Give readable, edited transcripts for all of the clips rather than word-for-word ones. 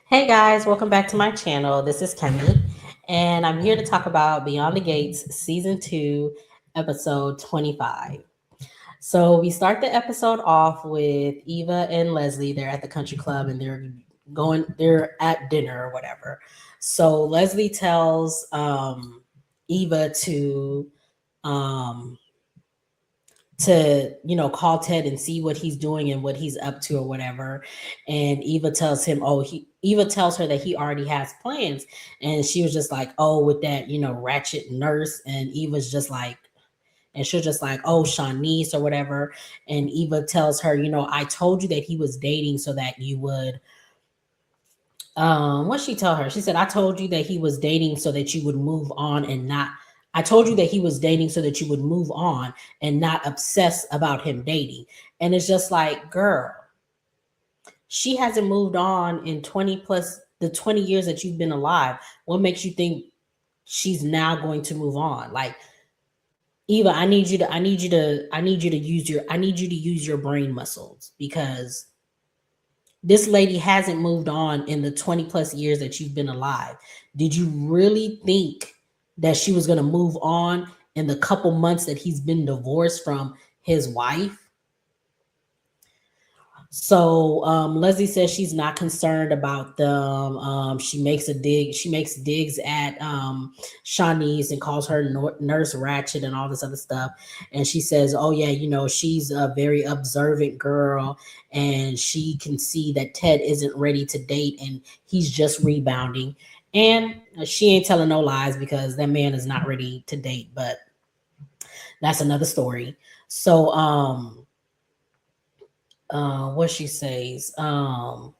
Hey guys, welcome back to my channel. This is Kemi, and I'm here to talk about Beyond the Gates Season 2, Episode 25. So, we start the episode off with Eva and Leslie. They're at the country club and they're at dinner or whatever. So, Leslie tells Eva um, to call Ted and see what he's doing and what he's up to or whatever. And Eva tells her that he already has plans. And she was just like, oh, with that, ratchet nurse. And Eva's just like, and she's just like, oh, Shanice or whatever. And Eva tells her, I told you that he was dating so that you would what she tell her? She said, I told you that he was dating so that you would move on and not I told you that he was dating so that you would move on and not obsess about him dating. And it's just like, girl, she hasn't moved on in 20 plus the 20 years that you've been alive. What makes you think she's now going to move on? Like, Eva, I need you to use your brain muscles, because this lady hasn't moved on in the 20 plus years that you've been alive. Did you really think that she was going to move on in the couple months that he's been divorced from his wife? So Leslie says she's not concerned about them. She makes digs at Shanice and calls her Nurse Ratchet and all this other stuff. And she says, "Oh yeah, she's a very observant girl, and she can see that Ted isn't ready to date, and he's just rebounding." And she ain't telling no lies, because that man is not ready to date. But that's another story. So what she says. So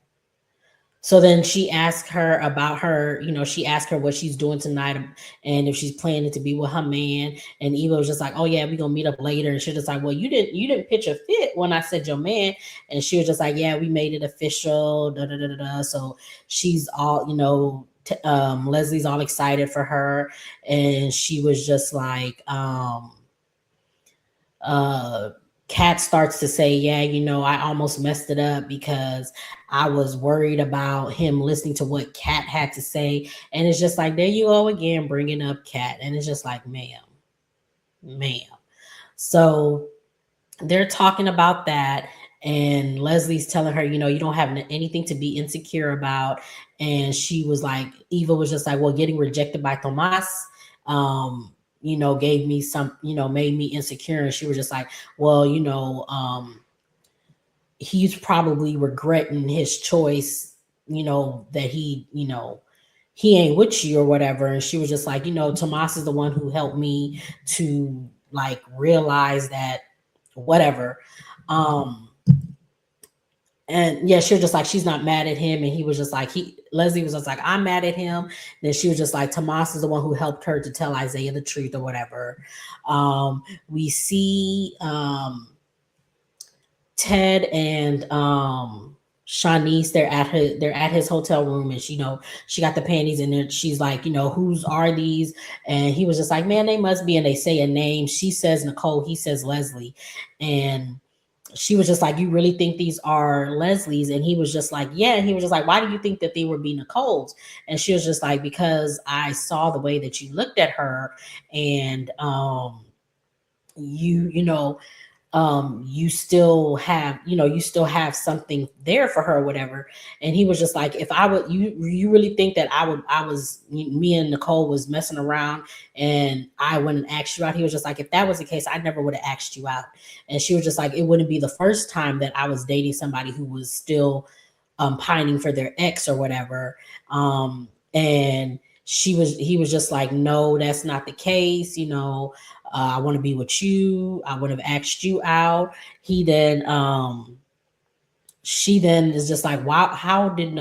then she asked her about her, she asked her what she's doing tonight and if she's planning to be with her man. And Eva was just like, oh yeah, we're gonna meet up later. And she was just like, well, you didn't pitch a fit when I said your man. And she was just like, yeah, we made it official. Da, da, da, da, da. So she's all, Leslie's all excited for her. And she was just like, uh Kat starts to say, yeah, I almost messed it up because I was worried about him listening to what Kat had to say. And it's just like, there you go again, bringing up Kat. And it's just like, ma'am. So they're talking about that. And Leslie's telling her, you don't have anything to be insecure about. And she was like, Eva was just like, well, getting rejected by Tomas, gave me some, made me insecure. And she was just like, well, he's probably regretting his choice, that he ain't with you or whatever. And she was just like, Tomas is the one who helped me to like realize that whatever. Um, and yeah, she was just like, she's not mad at him. And he was just like, Leslie was just like, I'm mad at him. Then she was just like, Tomas is the one who helped her to tell Isaiah the truth or whatever. We see Ted and Shanice, they're at his hotel room, and she got the panties in there. She's like, whose are these? And he was just like, man, they must be. And they say a name. She says Nicole, he says Leslie. And she was just like, you really think these are Leslie's? And he was just like, yeah. And he was just like, why do you think that they would be Nicole's? And she was just like, because I saw the way that you looked at her, and you know you still have something there for her or whatever. And he was just like, if I would, you really think that me and Nicole was messing around and I wouldn't ask you out? He was just like, if that was the case, I never would have asked you out. And she was just like, it wouldn't be the first time that I was dating somebody who was still pining for their ex or whatever. And he was just like, no, that's not the case. I want to be with you. I would have asked you out. He then, she then is just like, wow, how did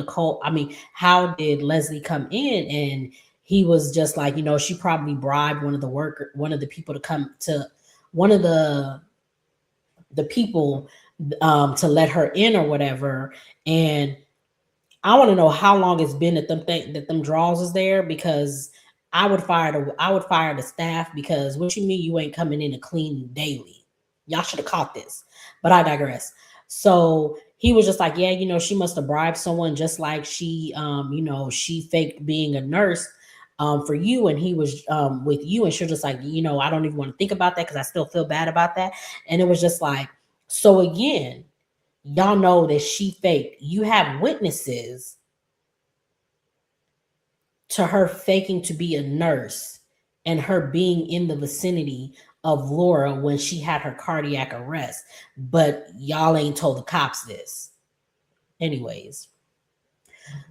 Leslie come in? And he was just like, she probably bribed one of the people to come to one of the people to let her in or whatever. And I want to know how long it's been that them draws is there, because I would fire the staff, because what you mean you ain't coming in to clean daily? Y'all should have caught this. But I digress. So he was just like, yeah, she must have bribed someone, just like she, she faked being a nurse for you, and he was with you, and she was just like, I don't even want to think about that because I still feel bad about that. And it was just like, so again, y'all know that she faked. You have witnesses to her faking to be a nurse and her being in the vicinity of Laura when she had her cardiac arrest, but y'all ain't told the cops this. Anyways,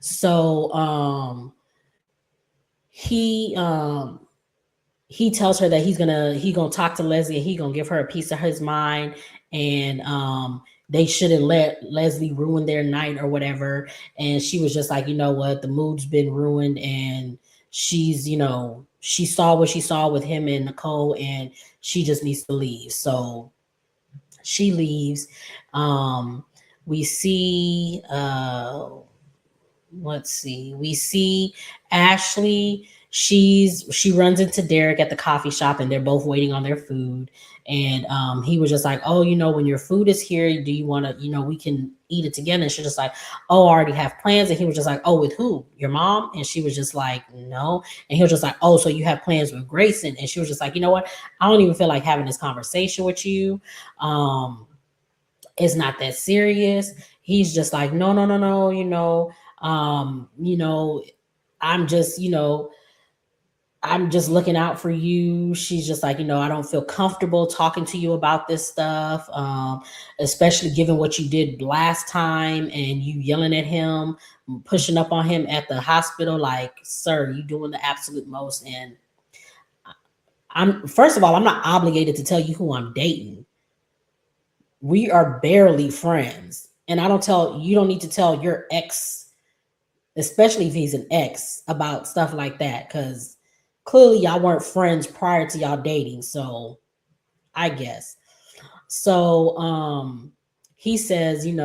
so he um he tells her that he gonna talk to Leslie, and he gonna give her a piece of his mind, and they shouldn't let Leslie ruin their night or whatever. And she was just like, you know what, the mood's been ruined, and she saw what she saw with him and Nicole, and she just needs to leave. So she leaves. Um we see let's see. We see Ashley. She runs into Derek at the coffee shop, and they're both waiting on their food. And he was just like, oh, when your food is here, do you want to, we can eat it together? And she's just like, oh, I already have plans. And he was just like, oh, with who? Your mom? And she was just like, no. And he was just like, oh, so you have plans with Grayson? And she was just like, you know what? I don't even feel like having this conversation with you. It's not that serious. He's just like, no, no, no, no, um, you know, I'm just, I'm just looking out for you. She's just like, I don't feel comfortable talking to you about this stuff, especially given what you did last time and you yelling at him, pushing up on him at the hospital. Like, sir, you doing the absolute most. And first of all, I'm not obligated to tell you who I'm dating. We are barely friends. And you don't need to tell your ex, especially if he's an ex, about stuff like that, because clearly y'all weren't friends prior to y'all dating. So I guess. So he says, he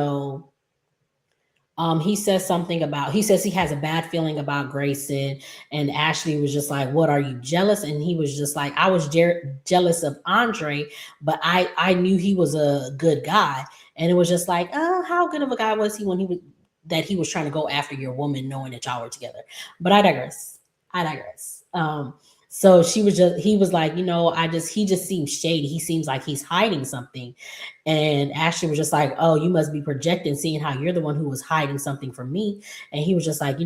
says something about, he says he has a bad feeling about Grayson. And Ashley was just like, what, are you jealous? And he was just like, I was jealous of Andre, but I knew he was a good guy. And it was just like, oh, how good of a guy was he when he was trying to go after your woman, knowing that y'all were together? But I digress. So he was like, he just seems shady. He seems like he's hiding something. And Ashley was just like, oh, you must be projecting, seeing how you're the one who was hiding something from me. And he was just like,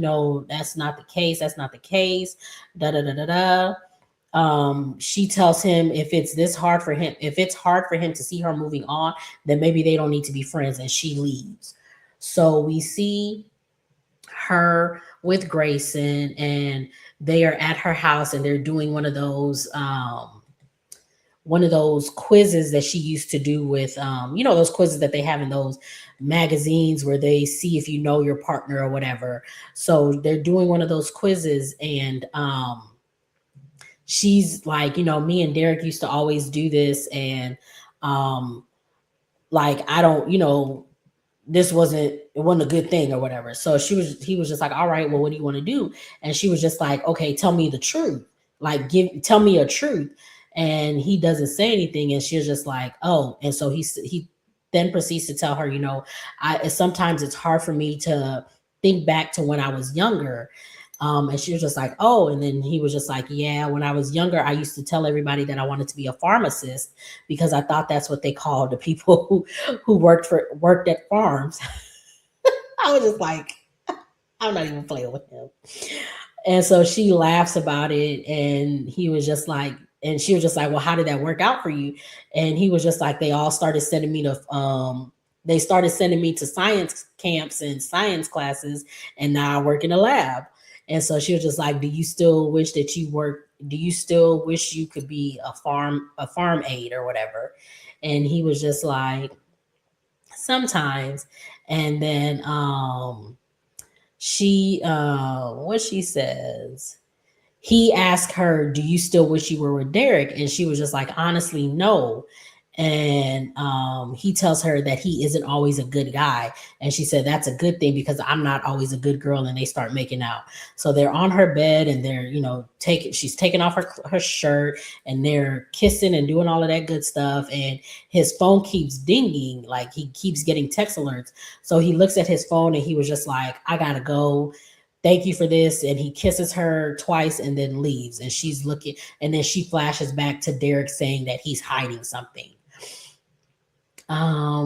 that's not the case. That's not the case. Da da da da da. She tells him if it's hard for him to see her moving on, then maybe they don't need to be friends, and she leaves. So we see her with Grayson, and they are at her house, and they're doing one of those quizzes that she used to do with those quizzes that they have in those magazines where they see if you know your partner or whatever. So they're doing one of those quizzes, and she's like, me and Derek used to always do this, and like, I don't, it wasn't a good thing or whatever. So he was just like, all right, well, what do you want to do? And she was just like, okay, tell me the truth. Like, tell me a truth. And he doesn't say anything. And she's just like, oh. And so he then proceeds to tell her, sometimes it's hard for me to think back to when I was younger. And she was just like, oh. And then he was just like, yeah, when I was younger, I used to tell everybody that I wanted to be a pharmacist because I thought that's what they called the people who worked at farms. I was just like, I'm not even playing with him. And so she laughs about it, and he was just like, and she was just like, well, how did that work out for you? And he was just like, they started sending me to science camps and science classes, and now I work in a lab. And so she was just like, do you still wish you could be a farm aide or whatever? And he was just like, sometimes. And then what she says, he asked her, do you still wish you were with Derek? And she was just like, honestly, no. And he tells her that he isn't always a good guy, and she said that's a good thing because I'm not always a good girl. And they start making out. So they're on her bed, and they're taking she's taking off her shirt, and they're kissing and doing all of that good stuff. And his phone keeps dinging, like he keeps getting text alerts. So he looks at his phone, and he was just like, I gotta go, thank you for this. And he kisses her twice and then leaves. And she's looking, and then she flashes back to Derek saying that he's hiding something.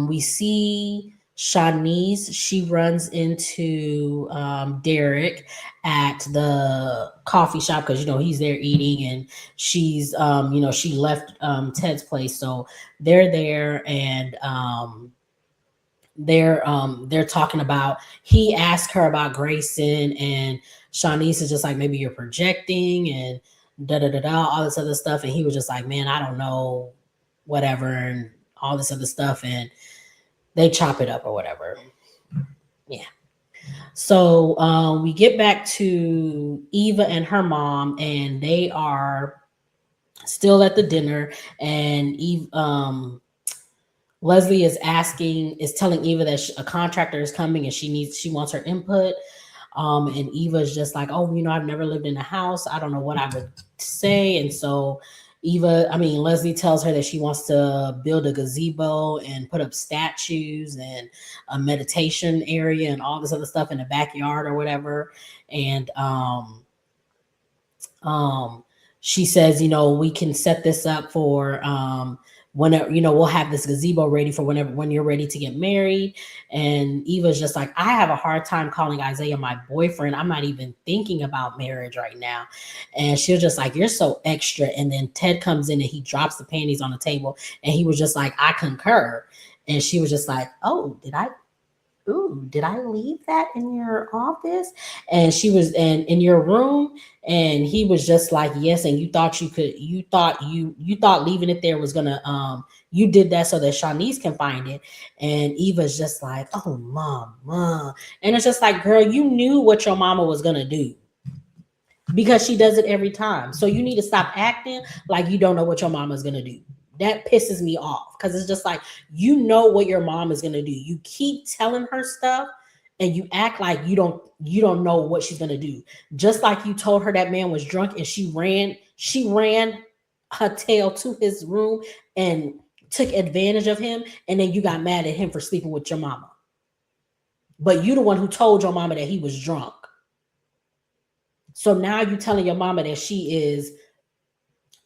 We see Shanice. She runs into Derek at the coffee shop because he's there eating, and she's she left Ted's place, so they're there. And they're talking about, he asked her about Grayson, and Shanice is just like, maybe you're projecting, and da da da da, all this other stuff. And he was just like, man, I don't know, whatever, and all this other stuff. And they chop it up or whatever. Yeah. So we get back to Eva and her mom, and they are still at the dinner. And Leslie is telling Eva that a contractor is coming, and she wants her input. And Eva's just like, oh, I've never lived in a house. I don't know what I would say. And so Leslie tells her that she wants to build a gazebo and put up statues and a meditation area and all this other stuff in the backyard or whatever. And she says, we can set this up for whenever, we'll have this gazebo ready for when you're ready to get married. And Eva's just like, I have a hard time calling Isaiah my boyfriend. I'm not even thinking about marriage right now. And she was just like, you're so extra. And then Ted comes in, and he drops the panties on the table, and he was just like, I concur. And she was just like, oh, did I leave that in your office? And she was in your room. And he was just like, yes. And you thought leaving it there was gonna you did that so that Shanice can find it. And Eva's just like, oh, mom. And it's just like, girl, you knew what your mama was gonna do, because she does it every time. So you need to stop acting like you don't know what your mama's gonna do. That pisses me off, because it's just like, what your mom is gonna do. You keep telling her stuff, and you act like you don't know what she's gonna do. Just like you told her that man was drunk, and she ran her tail to his room and took advantage of him, and then you got mad at him for sleeping with your mama. But you the one who told your mama that he was drunk. So now you telling your mama that she is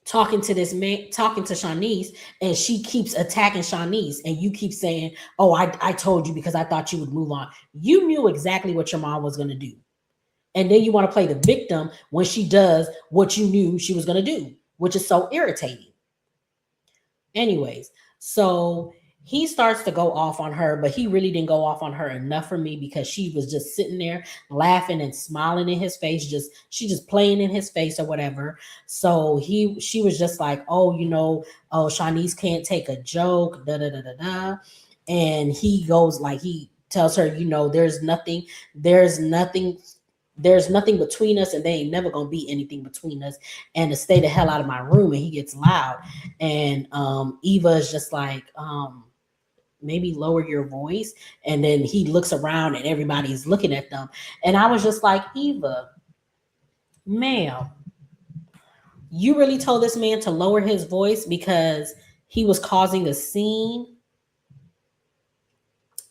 talking to this man, talking to Shanice, and she keeps attacking Shanice, and you keep saying, oh, I told you because I thought you would move on. You knew exactly what your mom was going to do. And then you want to play the victim when she does what you knew she was going to do, which is so irritating. Anyways, so he starts to go off on her, but he really didn't go off on her enough for me, because she was just sitting there laughing and smiling in his face, she just playing in his face or whatever. So she was just like, oh, Shanice can't take a joke, da da da da da. And he goes, like, he tells her, there's nothing between us, and they ain't never gonna be anything between us, and to stay the hell out of my room. And he gets loud, and Eva is just like, maybe lower your voice. And then he looks around, and everybody's looking at them. And I was just like, Eva, ma'am, you really told this man to lower his voice because he was causing a scene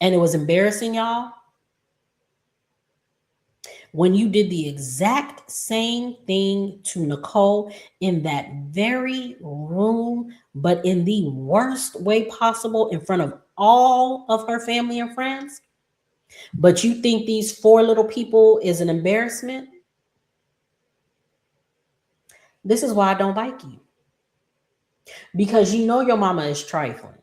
and it was embarrassing y'all? When you did the exact same thing to Nicole in that very room, but in the worst way possible, in front of all of her family and friends, but you think these 4 little people is an embarrassment? This is why I don't like you. Because your mama is trifling.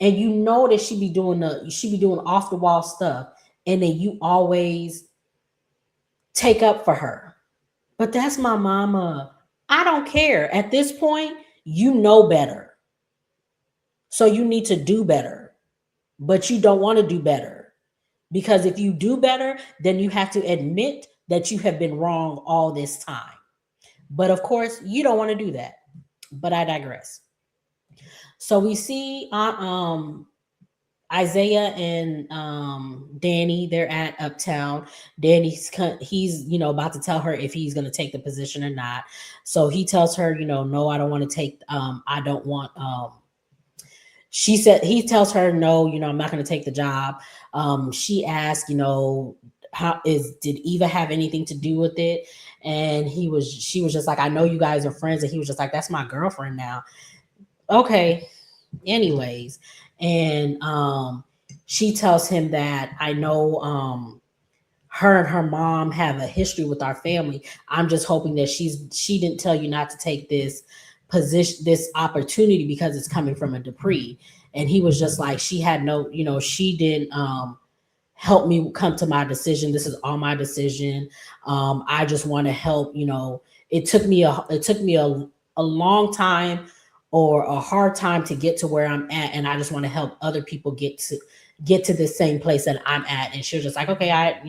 And that she be doing off the wall stuff, and then you always take up for her. But that's my mama. I don't care. At this point, you know better. So you need to do better. But you don't want to do better. Because if you do better, then you have to admit that you have been wrong all this time. But of course, you don't want to do that. But I digress. So we see Isaiah and Dani, they're at Uptown. He's about to tell her if he's going to take the position or not. So he tells her, no, I don't want to take. I don't want. She said he tells her no, I'm not going to take the job. She asked, how is did Eva have anything to do with it? And she was just like, I know you guys are friends, and he was just like, that's my girlfriend now. Okay, anyways. And she tells him that I know her and her mom have a history with our family. I'm just hoping that she didn't tell you not to take this position, this opportunity, because it's coming from a Dupree. And he was just like, she had no, she didn't help me come to my decision. This is all my decision. I just want to help. It took me a long time or a hard time to get to where I'm at, and I just want to help other people get to the same place that I'm at. And she was just like, okay, I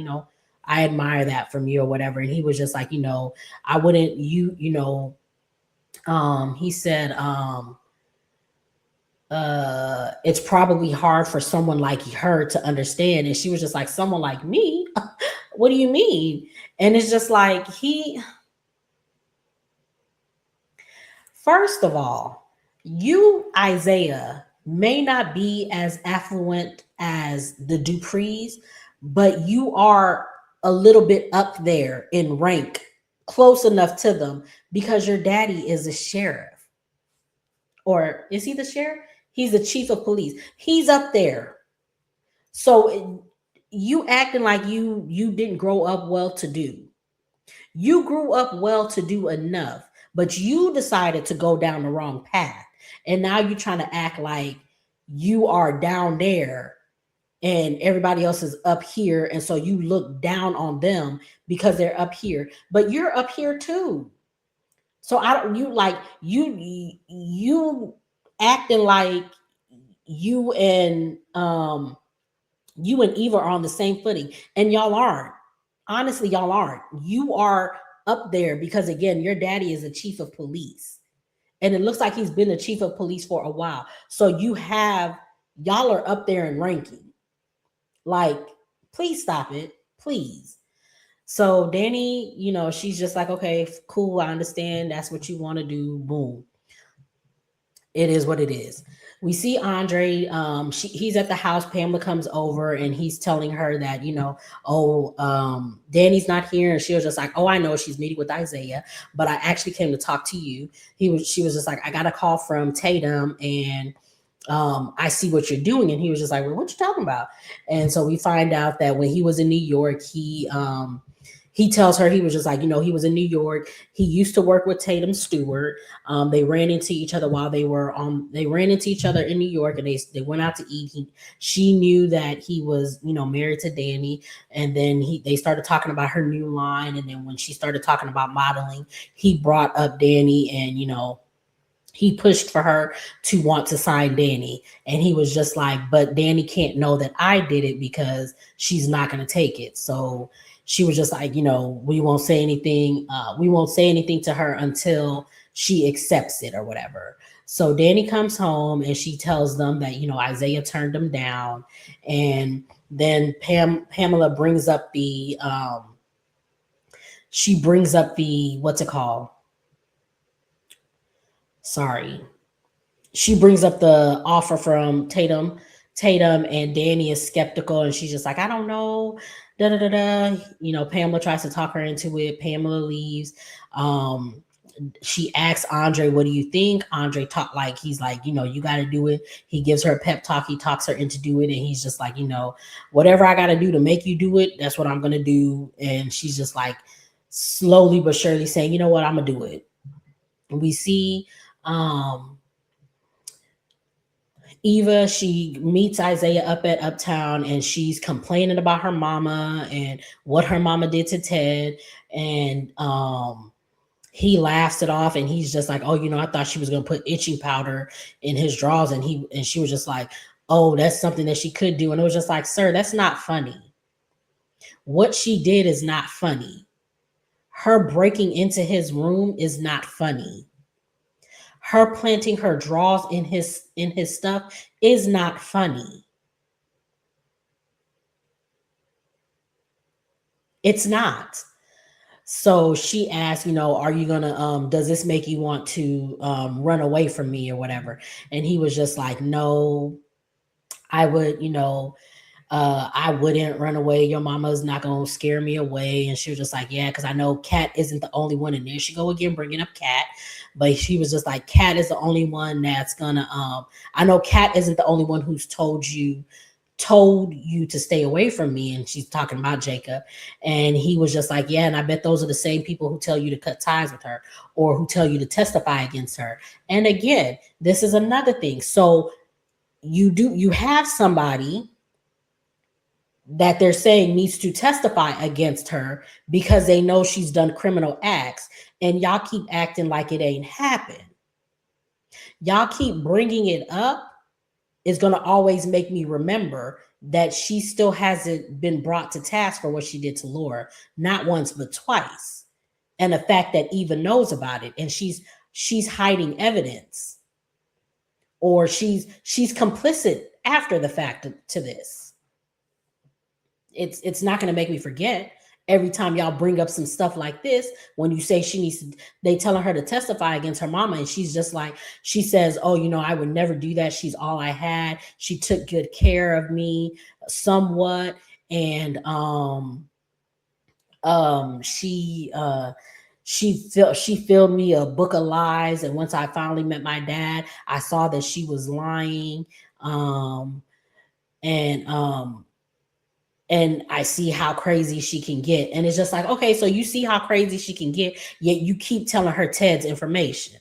admire that from you or whatever. And he was just like, I wouldn't he said, it's probably hard for someone like her to understand. And she was just like, someone like me? What do you mean? And it's just like, first of all, you, Isaiah, may not be as affluent as the Duprees, but you are a little bit up there in rank, close enough to them, because your daddy is a sheriff. Or is he the sheriff? He's the chief of police. He's up there. So you acting like you didn't grow up well to do. You grew up well to do enough, but you decided to go down the wrong path. And now you're trying to act like you are down there and everybody else is up here. And so you look down on them because they're up here, but you're up here too. So I don't, you acting like you and you and Eva are on the same footing, and y'all aren't. Honestly, y'all aren't. You are up there because, again, your daddy is a chief of police, and it looks like he's been the chief of police for a while. So y'all are up there in ranking. Like, please stop it, please. So Dani, she's just like, okay, cool, I understand. That's what you want to do. Boom. It is what it is. We see Andre. He's at the house. Pamela comes over and he's telling her that, oh, Dani's not here, and she was just like, oh, I know she's meeting with Isaiah, but I actually came to talk to you. She was just like, I got a call from Tatum, and I see what you're doing. And he was just like, well, what you talking about? And so we find out that when he was in New York, he tells her, he was just like, he was in New York. He used to work with Tatum Stewart. They ran into each other while they ran into each other in New York, and they went out to eat. She knew that he was, married to Dani. And then they started talking about her new line. And then when she started talking about modeling, he brought up Dani, and, he pushed for her to want to sign Dani. And he was just like, but Dani can't know that I did it because she's not going to take it. So she was just like, we won't say anything. We won't say anything to her until she accepts it or whatever. So Dani comes home and she tells them that, Isaiah turned them down. And then Pamela brings up what's it called? Sorry. She brings up the offer from Tatum. Tatum, and Dani is skeptical, and she's just like, I don't know. Da da da da. Pamela tries to talk her into it. Pamela leaves. She asks Andre, what do you think? Andre he's like, you got to do it. He gives her a pep talk. He talks her into do it. And he's just like, whatever I got to do to make you do it, that's what I'm going to do. And she's just like slowly but surely saying, you know what, I'm going to do it. And we see Eva, she meets Isaiah up at Uptown, and she's complaining about her mama and what her mama did to Ted. And he laughs it off, and he's just like, oh, I thought she was going to put itching powder in his drawers. And she was just like, oh, that's something that she could do. And it was just like, sir, that's not funny. What she did is not funny. Her breaking into his room is not funny. her planting her draws in his stuff is not funny. It's not. So she asked, are you gonna does this make you want to run away from me or whatever? And he was just like, no, I would, I wouldn't run away. Your mama's not gonna scare me away. And she was just like, yeah, because I know Kat isn't the only one. And there she go again, bringing up Kat. But she was just like, Kat is the only one that's gonna. I know Kat isn't the only one who's told you to stay away from me. And she's talking about Jacob. And he was just like, yeah, and I bet those are the same people who tell you to cut ties with her or who tell you to testify against her. And again, this is another thing. So you have somebody that they're saying needs to testify against her because they know she's done criminal acts, and y'all keep acting like it ain't happened. Y'all keep bringing it up. Is going to always make me remember that she still hasn't been brought to task for what she did to Laura, not once but twice. And the fact that Eva knows about it, and she's hiding evidence, or she's complicit after the fact to this. It's not going to make me forget every time y'all bring up some stuff like this. When you say she needs to, they telling her to testify against her mama, and she's just like, she says, oh, I would never do that. She's all I had. She took good care of me somewhat. And she filled me a book of lies. And once I finally met my dad, I saw that she was lying. And I see how crazy she can get. And it's just like, okay, so you see how crazy she can get, yet you keep telling her Ted's information.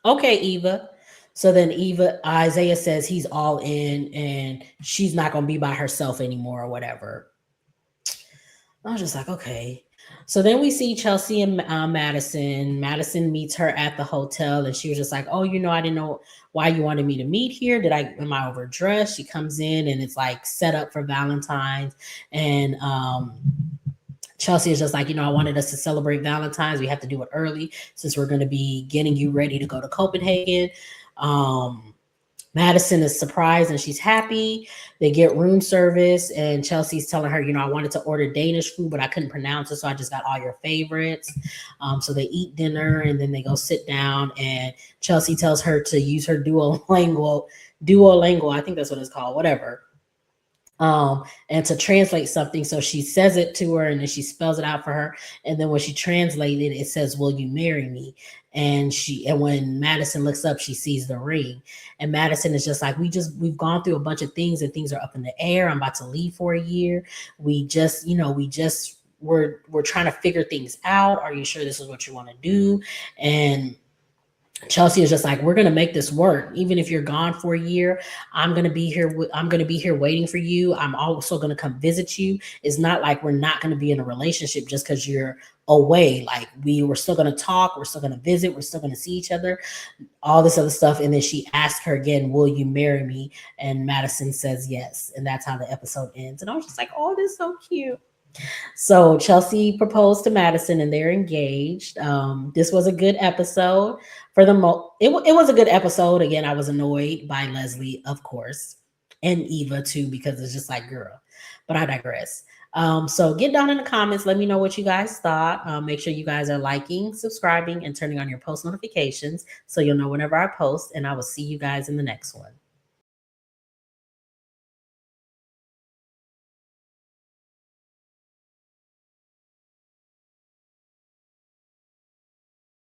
Okay, Eva. So then Isaiah says he's all in and she's not going to be by herself anymore or whatever. I was just like, okay. So then we see Chelsea and Madison. Madison meets her at the hotel, and she was just like, oh, I didn't know why you wanted me to meet here. Am I overdressed? She comes in and it's like set up for Valentine's. And Chelsea is just like, I wanted us to celebrate Valentine's. We have to do it early since we're going to be getting you ready to go to Copenhagen. Madison is surprised and she's happy. They get room service, and Chelsea's telling her, I wanted to order Danish food, but I couldn't pronounce it, so I just got all your favorites. So they eat dinner, and then they go sit down, and Chelsea tells her to use her Duolingo, I think that's what it's called, whatever. And to translate something. So she says it to her, and then she spells it out for her. And then when she translated it, it says, will you marry me? And when Madison looks up, she sees the ring. And Madison is just like, we've gone through a bunch of things, and things are up in the air. I'm about to leave for a year. We're trying to figure things out. Are you sure this is what you want to do? And Chelsea is just like, we're going to make this work. Even if you're gone for a year, I'm going to be here. I'm going to be here waiting for you. I'm also going to come visit you. It's not like we're not going to be in a relationship just because you're away. Like we're still going to talk. We're still going to visit. We're still going to see each other, all this other stuff. And then she asked her again, will you marry me? And Madison says yes. And that's how the episode ends. And I was just like, oh, this is so cute. So Chelsea proposed to Madison, and they're engaged. This was a good episode. For the it was a good episode. Again, I was annoyed by Leslie, of course, and Eva too, because it's just like, girl. But I digress. So get down in the comments. Let me know what you guys thought. Make sure you guys are liking, subscribing, and turning on your post notifications so you'll know whenever I post. And I will see you guys in the next one.